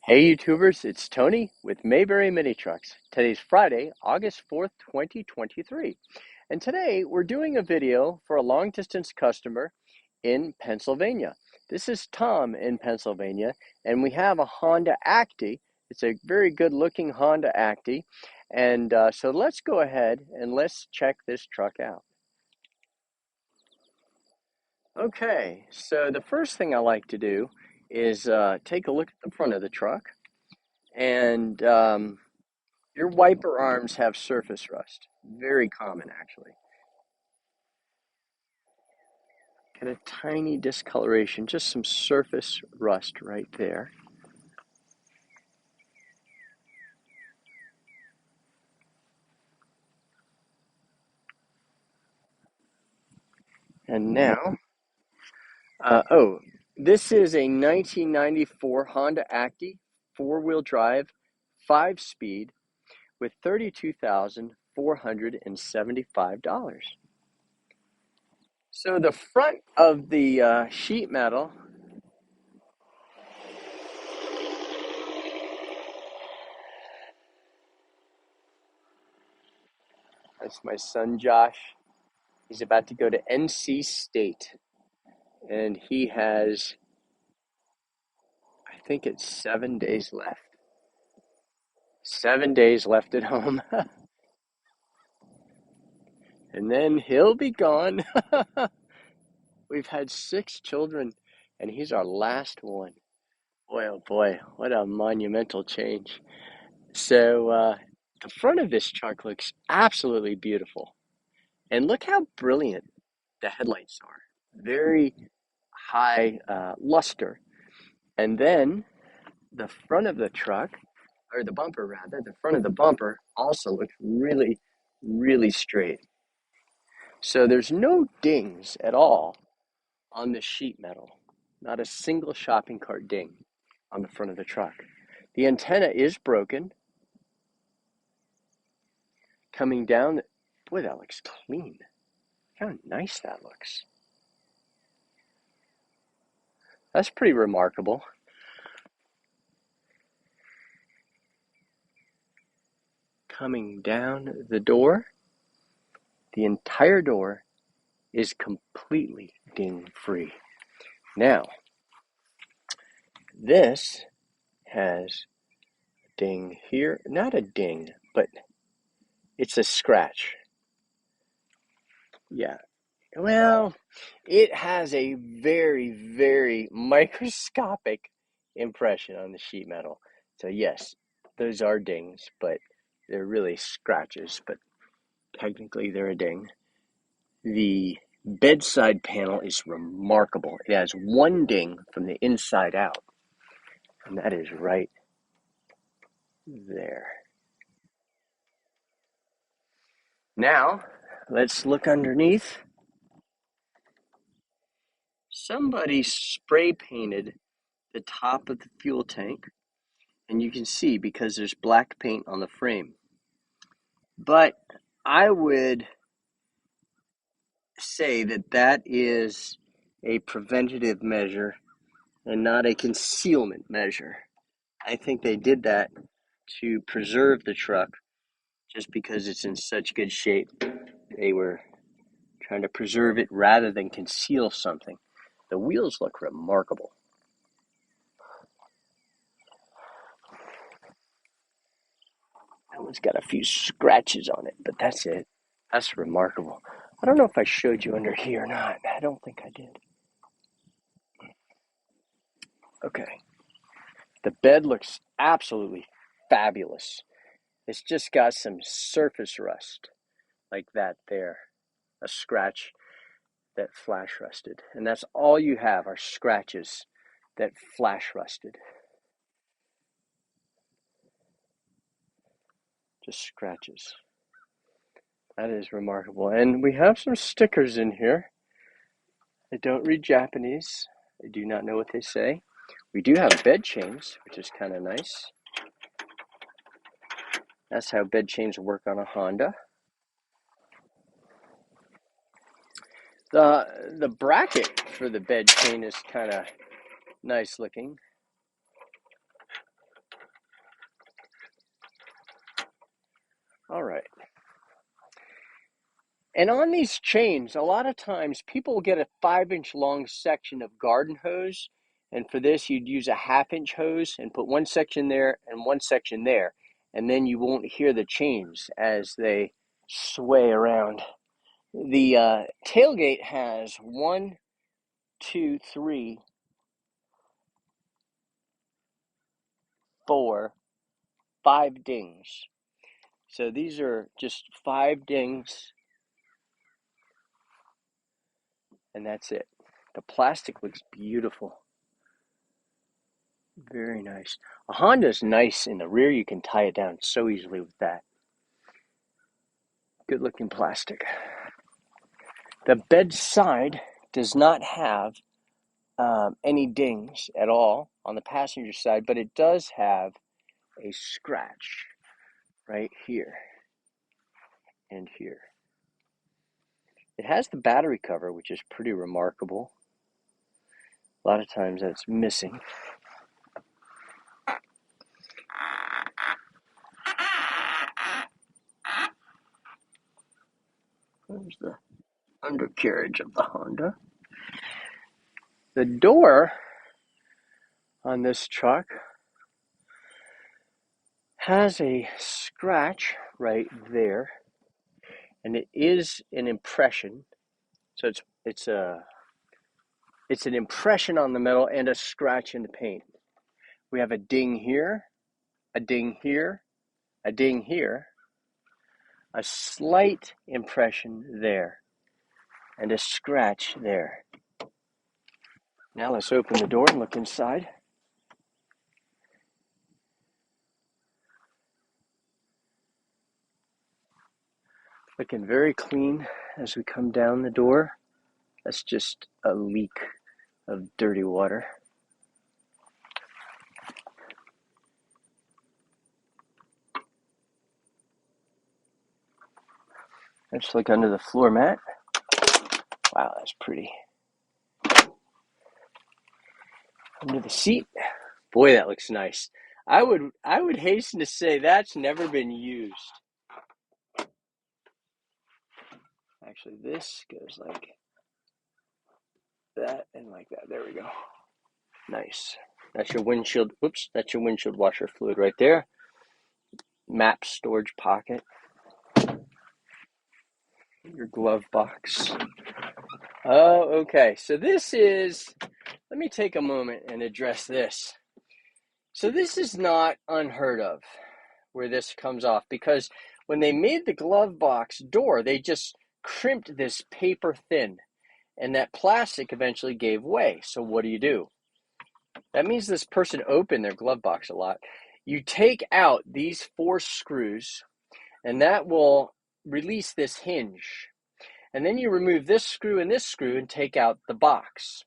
Hey YouTubers, it's Tony with Mayberry Mini Trucks. Today's Friday, August 4th, 2023. And today we're doing a video for a long distance customer in Pennsylvania. This is Tom in Pennsylvania, and we have a Honda ACTY. It's a very good looking Honda ACTY. And so let's go ahead and let's check this truck out. Okay, so the first thing I like to do is take a look at the front of the truck. And your wiper arms have surface rust. Very common, actually. Got a tiny discoloration, just some surface rust right there. And now, this is a 1994 Honda ACTY, four-wheel drive, 5-speed, with $32,475. So the front of the sheet metal, that's my son Josh. He's about to go to NC State, and he has, I think it's 7 days left. 7 days left at home, and then he'll be gone. We've had 6 children, and he's our last one. Boy, oh boy, what a monumental change. So, the front of this truck looks absolutely beautiful. And look how brilliant the headlights are. Very high luster. And then the front of the truck, or the bumper rather, the front of the bumper also looks really, really straight. So there's no dings at all on the sheet metal. Not a single shopping cart ding on the front of the truck. The antenna is broken. Coming down, boy, that looks clean. How nice that looks. That's pretty remarkable. Coming down the door, the entire door is completely ding free. Now, this has a ding here, not a ding, but it's a scratch. Yeah. Well, it has a very, very microscopic impression on the sheet metal. So yes, those are dings, but they're really scratches, but technically they're a ding. The bedside panel is remarkable. It has one ding from the inside out, and that is right there. Now, let's look underneath. Somebody spray painted the top of the fuel tank, and you can see because there's black paint on the frame. But I would say that that is a preventative measure and not a concealment measure. I think they did that to preserve the truck just because it's in such good shape. They were trying to preserve it rather than conceal something. The wheels look remarkable. That one's got a few scratches on it, but that's it. That's remarkable. I don't know if I showed you under here or not. I don't think I did. Okay. The bed looks absolutely fabulous. It's just got some surface rust like that there. A scratch that flash rusted. And that's all you have are scratches that flash rusted. Just scratches. That is remarkable. And we have some stickers in here. I don't read Japanese. I do not know what they say. We do have bed chains, which is kind of nice. That's how bed chains work on a Honda. The bracket for the bed chain is kind of nice looking. All right. And on these chains, a lot of times people will get a 5-inch long section of garden hose. And for this, you'd use a 1/2-inch hose and put one section there and one section there. And then you won't hear the chains as they sway around. The tailgate has 1, 2, 3, 4, 5 dings. So these are just 5 dings, and that's it. The plastic looks beautiful. Very nice. A Honda's nice in the rear. You can tie it down so easily with that. Good looking plastic. The bedside does not have any dings at all on the passenger side, but it does have a scratch right here and here. It has the battery cover, which is pretty remarkable. A lot of times that's missing. There's the undercarriage of the Honda. The door on this truck has a scratch right there, and it is an impression. So it's an impression on the metal and a scratch in the paint. We have a ding here, a ding here, a ding here, a slight impression there, and a scratch there. Now let's open the door and look inside. Looking very clean as we come down the door. That's just a leak of dirty water. Let's look under the floor mat. Wow, that's pretty. Under the seat. Boy, that looks nice. I would hasten to say that's never been used. Actually, this goes like that and like that. There we go. Nice. That's your windshield. Oops, that's your windshield washer fluid right there. Map storage pocket. Your glove box. Oh, okay. So this is, let me take a moment and address this. So this is not unheard of where this comes off, because when they made the glove box door, they just crimped this paper thin, and that plastic eventually gave way. So what do? That means this person opened their glove box a lot. You take out these 4 screws, and that will release this hinge. And then you remove this screw and take out the box.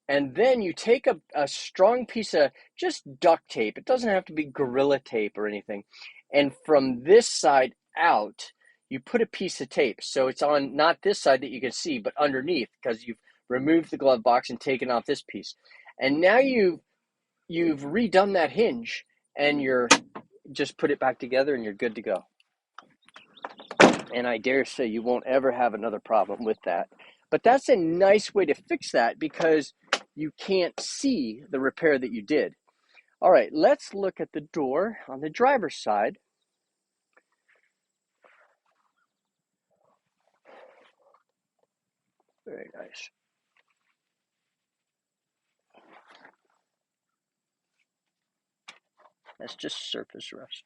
And then you take a strong piece of just duct tape. It doesn't have to be Gorilla Tape or anything. And from this side out, you put a piece of tape. So it's on not this side that you can see, but underneath, because you've removed the glove box and taken off this piece. And now you've redone that hinge, and you're just put it back together and you're good to go. And I dare say you won't ever have another problem with that. But that's a nice way to fix that, because you can't see the repair that you did. All right, let's look at the door on the driver's side. Very nice. That's just surface rust.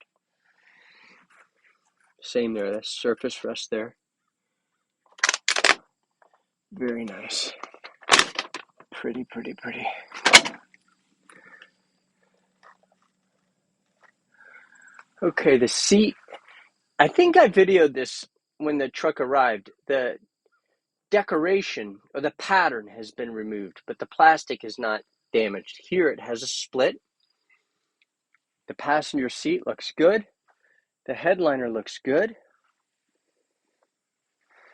Same there, that's surface rust there. Very nice. Pretty, pretty, pretty. Okay, the seat. I think I videoed this when the truck arrived. The decoration or the pattern has been removed, but the plastic is not damaged. Here it has a split. The passenger seat looks good. The headliner looks good.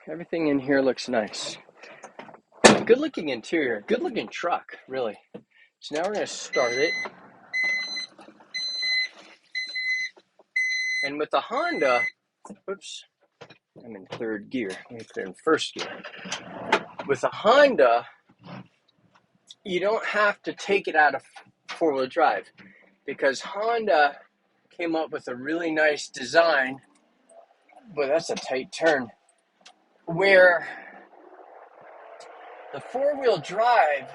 Everything in here looks nice. Good looking interior, good looking truck, really. So now we're going to start it. And with the Honda, Oops, I'm in third gear. Let me put it in first gear. With a Honda, you don't have to take it out of four-wheel drive because Honda came up with a really nice design. Boy, that's a tight turn. Where the four-wheel drive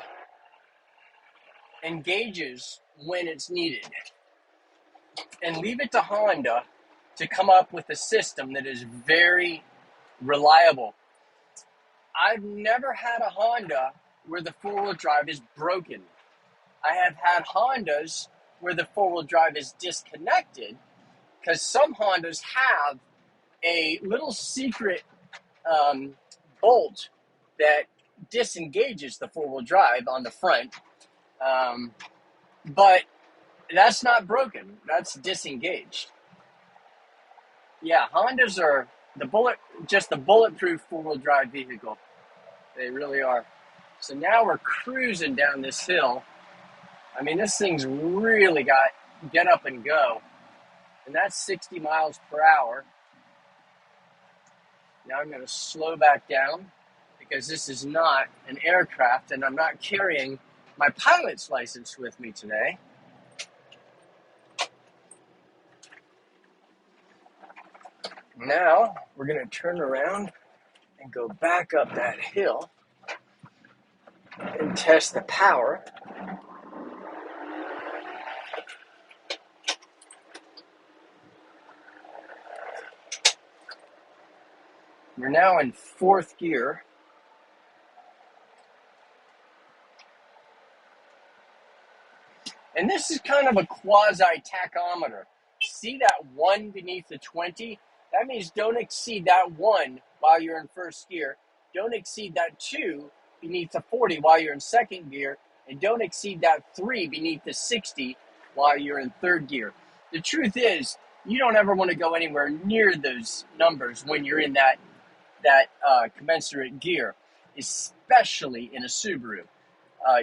engages when it's needed, and leave it to Honda to come up with a system that is very reliable. I've never had a Honda where the four-wheel drive is broken. I have had Hondas where the four-wheel drive is disconnected because some Hondas have a little secret bolt that disengages the four-wheel drive on the front, but that's not broken. That's disengaged. Yeah, Hondas are just the bulletproof four-wheel drive vehicle. They really are. So now we're cruising down this hill. I mean, this thing's really got get up and go, and that's 60 miles per hour. Now I'm going to slow back down because this is not an aircraft, and I'm not carrying my pilot's license with me today. Now we're going to turn around and go back up that hill and test the power. We're now in fourth gear. And this is kind of a quasi-tachometer. See that 1 beneath the 20? That means don't exceed that 1 while you're in first gear. Don't exceed that 2 beneath the 40 while you're in second gear. And don't exceed that 3 beneath the 60 while you're in third gear. The truth is, you don't ever want to go anywhere near those numbers when you're in that commensurate gear, especially in a Subaru.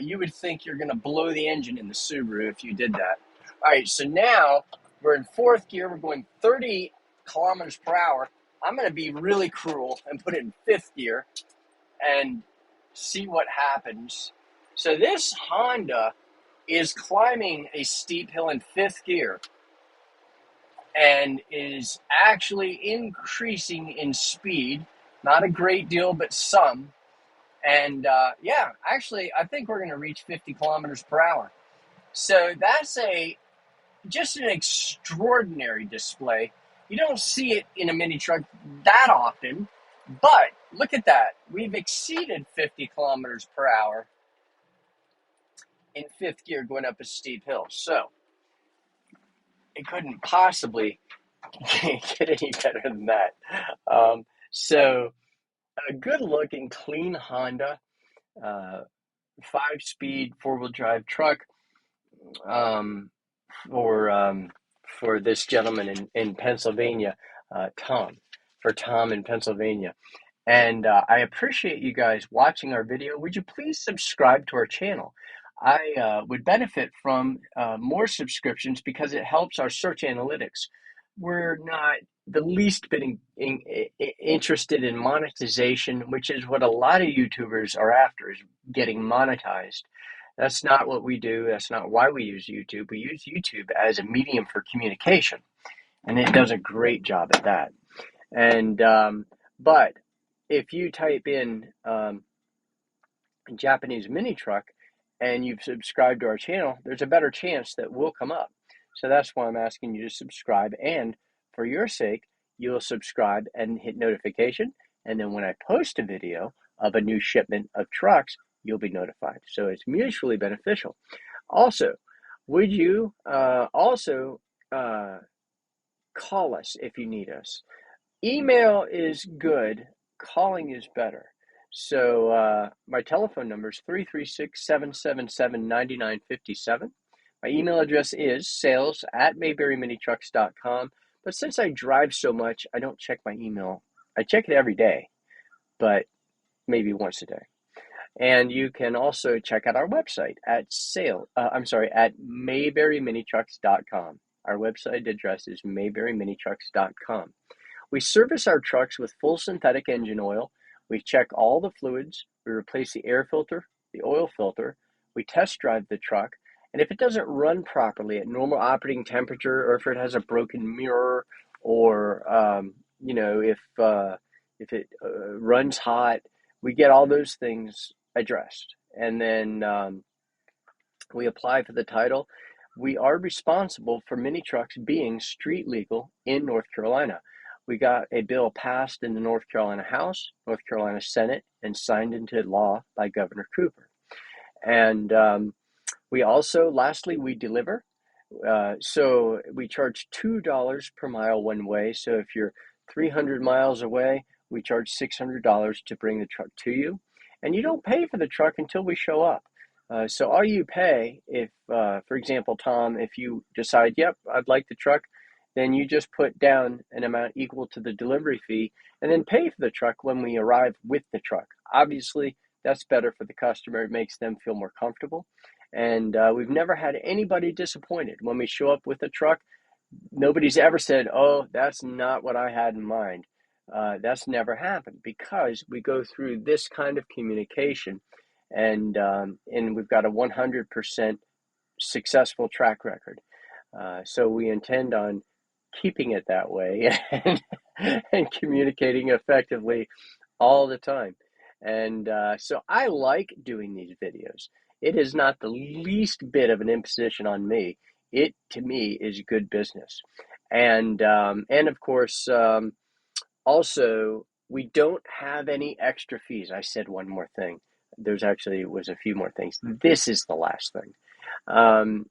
You would think you're going to blow the engine in the Subaru if you did that. All right, so now we're in fourth gear. We're going 30 kilometers per hour. I'm going to be really cruel and put it in fifth gear and see what happens. So this Honda is climbing a steep hill in fifth gear and is actually increasing in speed. Not a great deal, but some. And actually, I think we're going to reach 50 kilometers per hour. So that's just an extraordinary display. You don't see it in a mini truck that often, but look at that. We've exceeded 50 kilometers per hour in fifth gear going up a steep hill. So it couldn't possibly get any better than that. So a good looking, clean Honda, 5-speed four-wheel drive truck for this gentleman in Pennsylvania, Tom in Pennsylvania. And I appreciate you guys watching our video. Would you please subscribe to our channel? I would benefit from more subscriptions because it helps our search analytics. We're not the least bit interested in monetization, which is what a lot of YouTubers are after, is getting monetized. That's not what we do. That's not why we use YouTube. We use YouTube as a medium for communication, and it does a great job at that. And but if you type in Japanese mini truck and you've subscribed to our channel, there's a better chance that we'll come up. So that's why I'm asking you to subscribe. And for your sake, you'll subscribe and hit notification. And then when I post a video of a new shipment of trucks, you'll be notified. So it's mutually beneficial. Also, would you call us if you need us? Email is good. Calling is better. So my telephone number is 336-777-9957. My email address is sales@mayberryminitrucks.com. But since I drive so much, I don't check my email. I check it every day, but maybe once a day. And you can also check out our website at mayberryminitrucks.com. Our website address is mayberryminitrucks.com. We service our trucks with full synthetic engine oil. We check all the fluids. We replace the air filter, the oil filter. We test drive the truck. And if it doesn't run properly at normal operating temperature, or if it has a broken mirror, or if it runs hot, we get all those things addressed. And then we apply for the title. We are responsible for mini trucks being street legal in North Carolina. We got a bill passed in the North Carolina House, North Carolina Senate, and signed into law by Governor Cooper. And we also, lastly, we deliver. So we charge $2 per mile one way. So if you're 300 miles away, we charge $600 to bring the truck to you. And you don't pay for the truck until we show up. So all you pay if, for example, Tom, if you decide, yep, I'd like the truck, then you just put down an amount equal to the delivery fee and then pay for the truck when we arrive with the truck. Obviously, that's better for the customer. It makes them feel more comfortable. And we've never had anybody disappointed. When we show up with a truck, nobody's ever said, oh, that's not what I had in mind. That's never happened because we go through this kind of communication, and we've got a 100% successful track record. So we intend on keeping it that way and communicating effectively all the time. And so I like doing these videos. It is not the least bit of an imposition on me. It, to me, is good business. And of course, also, we don't have any extra fees. I said one more thing. There's actually was a few more things. This is the last thing.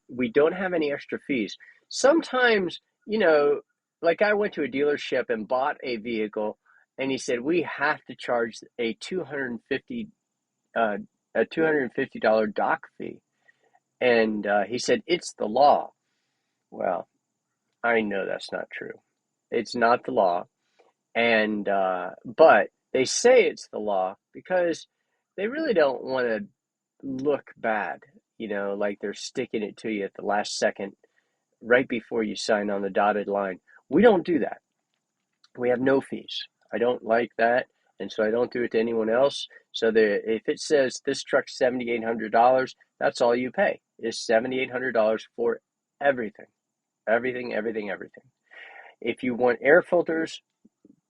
We don't have any extra fees. Sometimes, like I went to a dealership and bought a vehicle, and he said we have to charge a $250 dock fee, and he said it's the law. Well, I know that's not true. It's not the law, and but they say it's the law because they really don't want to look bad, like they're sticking it to you at the last second right before you sign on the dotted line. We don't do that. We have no fees. I don't like that, and so I don't do it to anyone else. So if it says this truck's $7,800, that's all you pay is $7,800 for everything, everything, everything, everything. If you want air filters,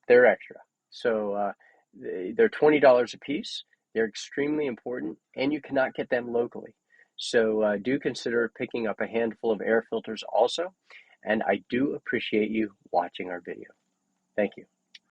they're extra. So they're $20 a piece. They're extremely important, and you cannot get them locally. So do consider picking up a handful of air filters also. And I do appreciate you watching our video. Thank you.